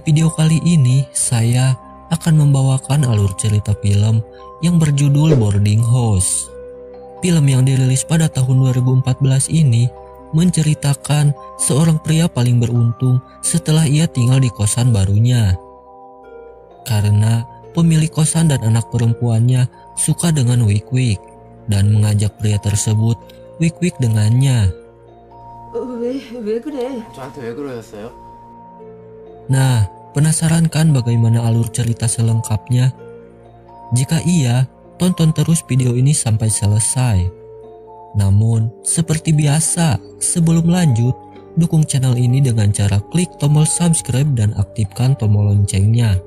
video kali ini saya akan membawakan alur cerita film yang berjudul Boarding House. Film yang dirilis pada tahun 2014 ini menceritakan seorang pria paling beruntung setelah ia tinggal di kosan barunya. Karena pemilik kosan dan anak perempuannya suka dengan Wik-Wik dan mengajak pria tersebut Wik-Wik dengannya. 왜 그래? 저한테 왜 그러셨어요? Nah, penasaran kan bagaimana alur cerita selengkapnya? Jika iya, tonton terus video ini sampai selesai. Namun, seperti biasa, sebelum lanjut, dukung channel ini dengan cara klik tombol subscribe dan aktifkan tombol loncengnya,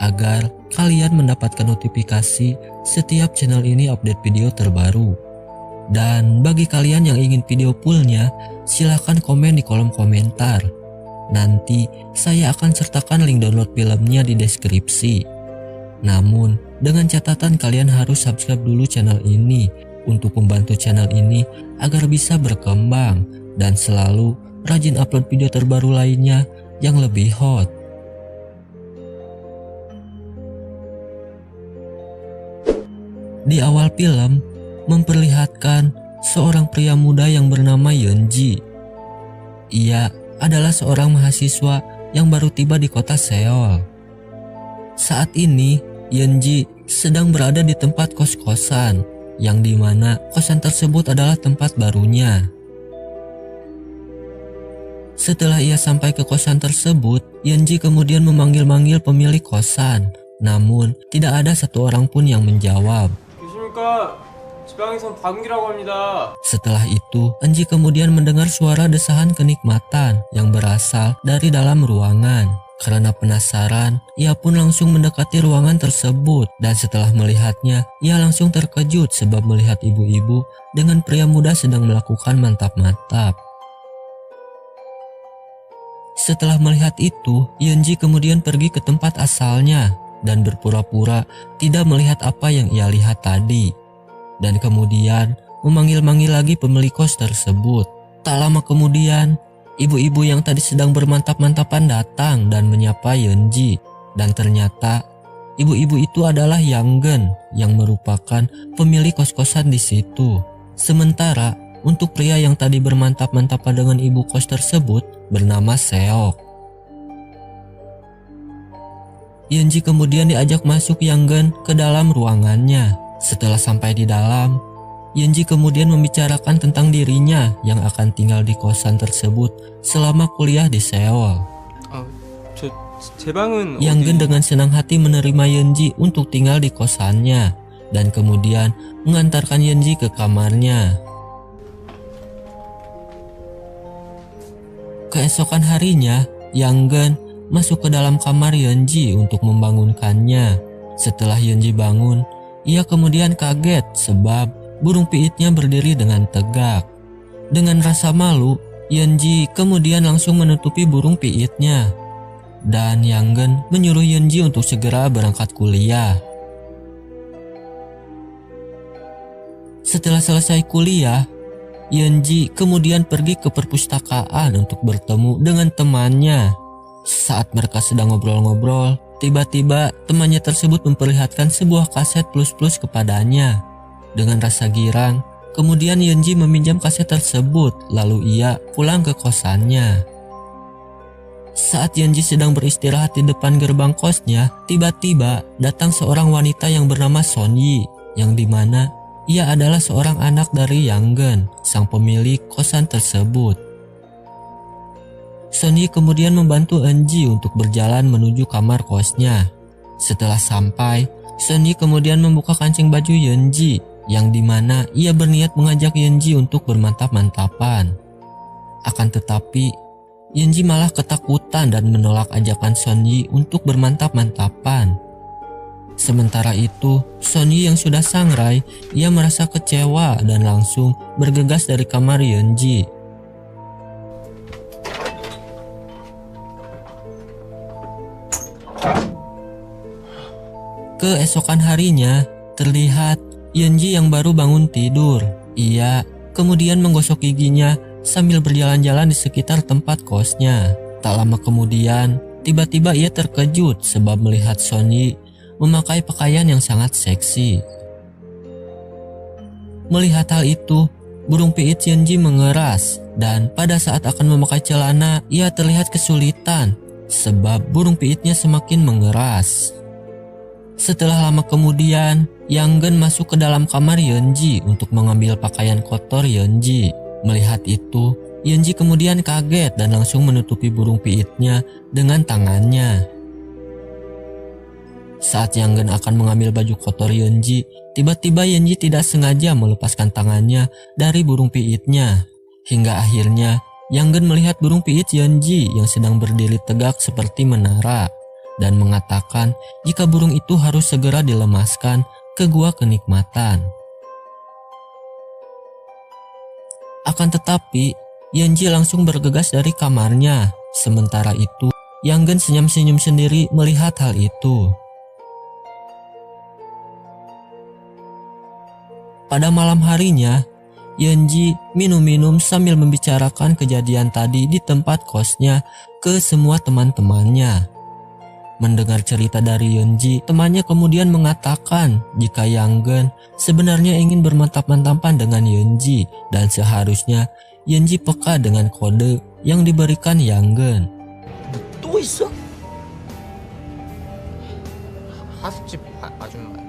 agar kalian mendapatkan notifikasi setiap channel ini update video terbaru. Dan bagi kalian yang ingin video fullnya, silahkan komen di kolom komentar. Nanti saya akan sertakan link download filmnya di deskripsi. Namun, dengan catatan kalian harus subscribe dulu channel ini untuk membantu channel ini agar bisa berkembang dan selalu rajin upload video terbaru lainnya yang lebih hot. Di awal film memperlihatkan seorang pria muda yang bernama Yeonji. Ia adalah seorang mahasiswa yang baru tiba di kota Seoul. Saat ini Yeonji sedang berada di tempat kos-kosan, yang dimana kosan tersebut adalah tempat barunya. Setelah ia sampai ke kosan tersebut, Yeonji kemudian memanggil-manggil pemilik kosan, namun tidak ada satu orang pun yang menjawab. 계십니까? 지방에선 박은기라고 합니다. Setelah itu, Yeonji kemudian mendengar suara desahan kenikmatan yang berasal dari dalam ruangan. Karena penasaran, ia pun langsung mendekati ruangan tersebut dan setelah melihatnya, ia langsung terkejut sebab melihat ibu-ibu dengan pria muda sedang melakukan mantap-mantap. Setelah melihat itu, Yeonji kemudian pergi ke tempat asalnya dan berpura-pura tidak melihat apa yang ia lihat tadi. Dan kemudian memanggil-manggil lagi pemilik kos tersebut. Tak lama kemudian, ibu-ibu yang tadi sedang bermantap-mantapan datang dan menyapa Yeonji. Dan ternyata ibu-ibu itu adalah Yanggen yang merupakan pemilik kos-kosan di situ. Sementara untuk pria yang tadi bermantap-mantapan dengan ibu kos tersebut bernama Seok. Yeonji kemudian diajak masuk Yanggen ke dalam ruangannya. Setelah sampai di dalam, Yeonji kemudian membicarakan tentang dirinya yang akan tinggal di kosan tersebut selama kuliah di Seoul. 제 방은 Yanggen dengan senang hati menerima Yeonji untuk tinggal di kosannya dan kemudian mengantarkan Yeonji ke kamarnya. Keesokan harinya, Yanggen masuk ke dalam kamar Yeonji untuk membangunkannya. Setelah Yeonji bangun, ia kemudian kaget sebab burung piitnya berdiri dengan tegak. Dengan rasa malu, Yeonji kemudian langsung menutupi burung piitnya. Dan Yanggen menyuruh Yeonji untuk segera berangkat kuliah. Setelah selesai kuliah, Yeonji kemudian pergi ke perpustakaan untuk bertemu dengan temannya. Saat mereka sedang ngobrol-ngobrol, tiba-tiba temannya tersebut memperlihatkan sebuah kaset plus-plus kepadanya. Dengan rasa girang, kemudian Yeonji meminjam kaset tersebut, lalu ia pulang ke kosannya. Saat Yeonji sedang beristirahat di depan gerbang kosnya, tiba-tiba datang seorang wanita yang bernama Sonyi, yang dimana ia adalah seorang anak dari Yanggen, sang pemilik kosan tersebut. Sonyi kemudian membantu Yeonji untuk berjalan menuju kamar kosnya. Setelah sampai, Sonyi kemudian membuka kancing baju Yeonji, yang dimana ia berniat mengajak Yeonji untuk bermantap-mantapan. Akan tetapi, Yeonji malah ketakutan dan menolak ajakan Sonyi untuk bermantap-mantapan. Sementara itu, Sonyi yang sudah sangrai, ia merasa kecewa dan langsung bergegas dari kamar Yeonji. Keesokan harinya, terlihat Yeonji yang baru bangun tidur. Ia kemudian menggosok giginya sambil berjalan-jalan di sekitar tempat kosnya. Tak lama kemudian, tiba-tiba ia terkejut sebab melihat Sonyi memakai pakaian yang sangat seksi. Melihat hal itu, burung piit Yeonji mengeras dan pada saat akan memakai celana, ia terlihat kesulitan sebab burung piitnya semakin mengeras. Setelah lama kemudian, Yanggen masuk ke dalam kamar Yeonji untuk mengambil pakaian kotor Yeonji. Melihat itu, Yeonji kemudian kaget dan langsung menutupi burung piitnya dengan tangannya. Saat Yanggen akan mengambil baju kotor Yeonji, tiba-tiba Yeonji tidak sengaja melepaskan tangannya dari burung piitnya. Hingga akhirnya Yanggen melihat burung piit Yeonji yang sedang berdiri tegak seperti menara dan mengatakan jika burung itu harus segera dilemaskan ke gua kenikmatan. Akan tetapi, Yeonji langsung bergegas dari kamarnya. Sementara itu, Yanggen senyum-senyum sendiri melihat hal itu. Pada malam harinya, Yeonji minum-minum sambil membicarakan kejadian tadi di tempat kosnya ke semua teman-temannya. Mendengar cerita dari Yeonji, temannya kemudian mengatakan jika Yanggen sebenarnya ingin bermantap-mantapan dengan Yeonji dan seharusnya Yeonji peka dengan kode yang diberikan Yanggen. 또 있어? 하숙집 아줌마.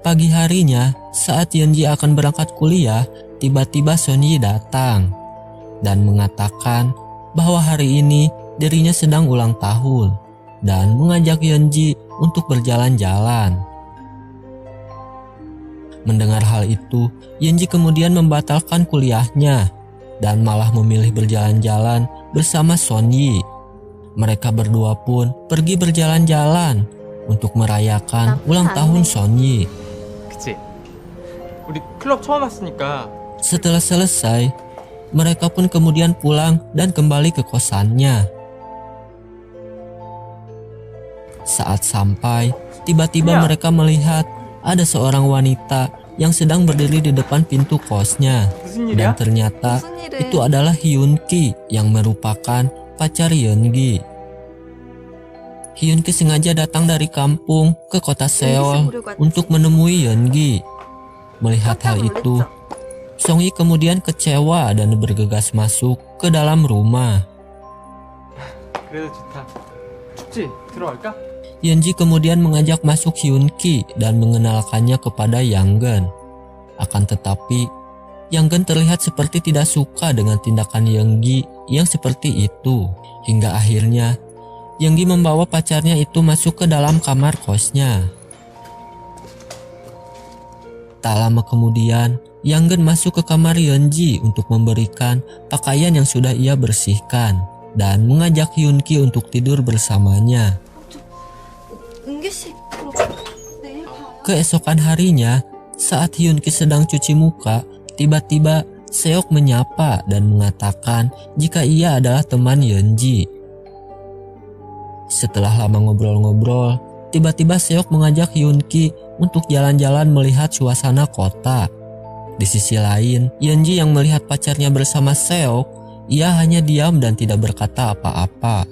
Pagi harinya, saat Yeonji akan berangkat kuliah, tiba-tiba Sonyi datang dan mengatakan bahwa hari ini dirinya sedang ulang tahun dan mengajak Yeonji untuk berjalan-jalan. Mendengar hal itu, Yeonji kemudian membatalkan kuliahnya dan malah memilih berjalan-jalan bersama Sonyi. Mereka berdua pun pergi berjalan-jalan untuk merayakan ulang tahun Sonyi. 그치? 우리 클럽 처음 왔으니까. Setelah selesai, mereka pun kemudian pulang dan kembali ke kosannya. Saat sampai, tiba-tiba mereka melihat ada seorang wanita yang sedang berdiri di depan pintu kosnya. 무슨 Dan 일이야? ternyata 무슨 일에? itu adalah Hyunki yang merupakan pacar Yeongi. Hyunki sengaja datang dari kampung ke kota Seoul untuk menemui Yeongi. Melihat hal itu, Songi kemudian kecewa dan bergegas masuk ke dalam rumah. 그래도 좋다. 춥지? 들어갈까? Yeonji kemudian mengajak masuk Hyunki dan mengenalkannya kepada Yanggen. Akan tetapi, Yanggen terlihat seperti tidak suka dengan tindakan Yeongi yang seperti itu. Hingga akhirnya, Yeongi membawa pacarnya itu masuk ke dalam kamar kosnya. Tak lama kemudian, Yanggen masuk ke kamar Yeonji untuk memberikan pakaian yang sudah ia bersihkan dan mengajak Hyunki untuk tidur bersamanya. 은규 씨, 그럼 내일 봐요. Keesokan harinya, saat Hyunki sedang cuci muka, tiba-tiba Seok menyapa dan mengatakan jika ia adalah teman Yeonji. Setelah lama ngobrol-ngobrol, tiba-tiba Seok mengajak Hyunki untuk jalan-jalan melihat suasana kota. Di sisi lain, Yeonji yang melihat pacarnya bersama Seok, ia hanya diam dan tidak berkata apa-apa.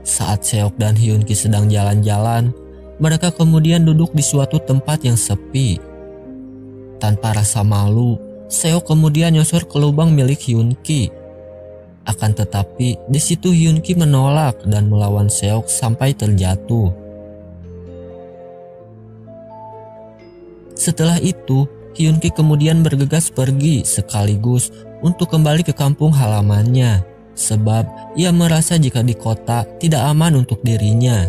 Saat Seok dan Hyunki sedang jalan-jalan, mereka kemudian duduk di suatu tempat yang sepi. Tanpa rasa malu, Seok kemudian nyosor ke lubang milik Hyunki. Akan tetapi, di situ Hyunki menolak dan melawan Seok sampai terjatuh. Setelah itu, Hyunki kemudian bergegas pergi sekaligus untuk kembali ke kampung halamannya, sebab ia merasa jika di kota tidak aman untuk dirinya.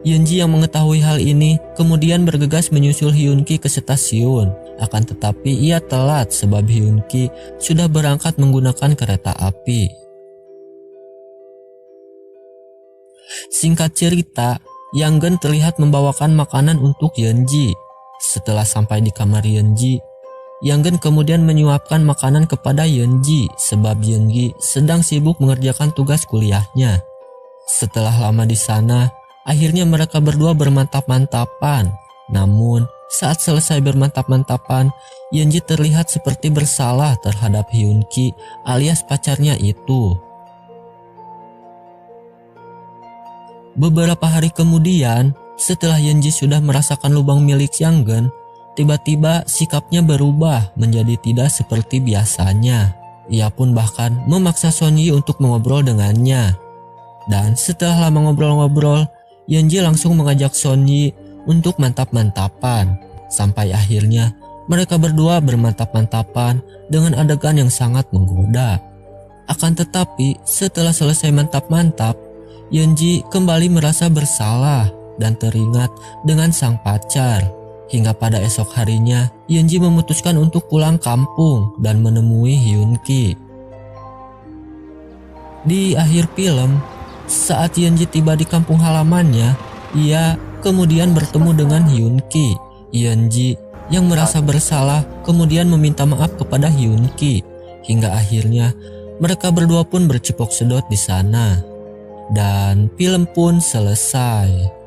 Yeonji yang mengetahui hal ini kemudian bergegas menyusul Hyunki ke stasiun. Akan tetapi ia telat sebab Hyunki sudah berangkat menggunakan kereta api. Singkat cerita, Yanggen terlihat membawakan makanan untuk Yeonji. Setelah sampai di kamar Yeonji, Yanggen kemudian menyuapkan makanan kepada Yeonji sebab Yeonji sedang sibuk mengerjakan tugas kuliahnya. Setelah lama di sana, akhirnya mereka berdua bermantap-mantapan. Namun, saat selesai bermantap-mantapan, Yeonji terlihat seperti bersalah terhadap Hyunki alias pacarnya itu. Beberapa hari kemudian, setelah Yeonji sudah merasakan lubang milik Hyanggeun, tiba-tiba sikapnya berubah menjadi tidak seperti biasanya. Ia pun bahkan memaksa Sonyi untuk mengobrol dengannya. Dan setelah lama ngobrol-ngobrol, Yeonji langsung mengajak Sonyi untuk mantap-mantapan. Sampai akhirnya mereka berdua bermantap-mantapan dengan adegan yang sangat menggoda. Akan tetapi setelah selesai mantap-mantap, Yeonji kembali merasa bersalah dan teringat dengan sang pacar. Hingga pada esok harinya, Yeonji memutuskan untuk pulang kampung dan menemui Hyunki. Di akhir film, saat Yeonji tiba di kampung halamannya, ia kemudian bertemu dengan Hyunki. Yeonji yang merasa bersalah kemudian meminta maaf kepada Hyunki. Hingga akhirnya mereka berdua pun bercepok sedot di sana. Dan film pun selesai.